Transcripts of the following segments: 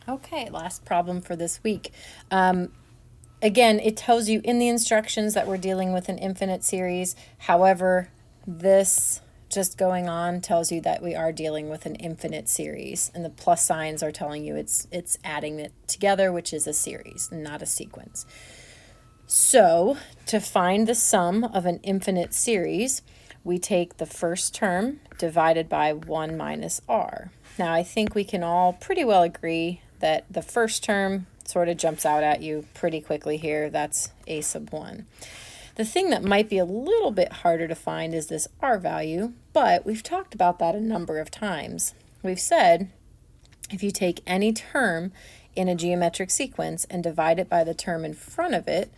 Okay, last problem for this week. Again, it tells you in the instructions that we're dealing with an infinite series. However, this just going on tells you that we are dealing with an infinite series, and the plus signs are telling you it's adding it together, which is a series, not a sequence. So to find the sum of an infinite series, we take the first term divided by 1 minus r. Now I think we can all pretty well agree that the first term sort of jumps out at you pretty quickly here. That's a sub 1. The thing that might be a little bit harder to find is this r value, but we've talked about that a number of times. We've said if you take any term in a geometric sequence and divide it by the term in front of it,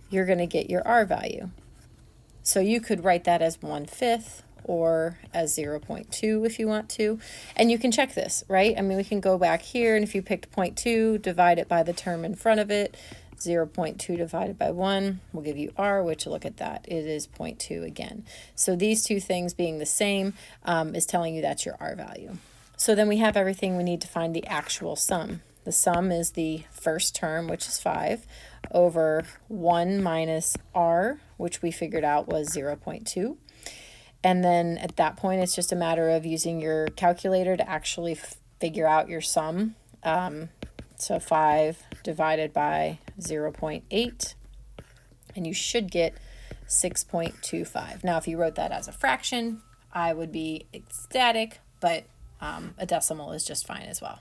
you're going to get your r value. So you could write that as 1/5 or as 0.2 if you want to. And you can check this, right? I mean, we can go back here, and if you picked 0.2, divide it by the term in front of it, 0.2 divided by 1 will give you r, which look at that, it is 0.2 again. So these two things being the same is telling you that's your r value. So then we have everything we need to find the actual sum. The sum is the first term, which is 5, over 1 minus r, which we figured out was 0.2. And then at that point, it's just a matter of using your calculator to actually figure out your sum. So 5 divided by 0.8, and you should get 6.25. Now, if you wrote that as a fraction, I would be ecstatic, but a decimal is just fine as well.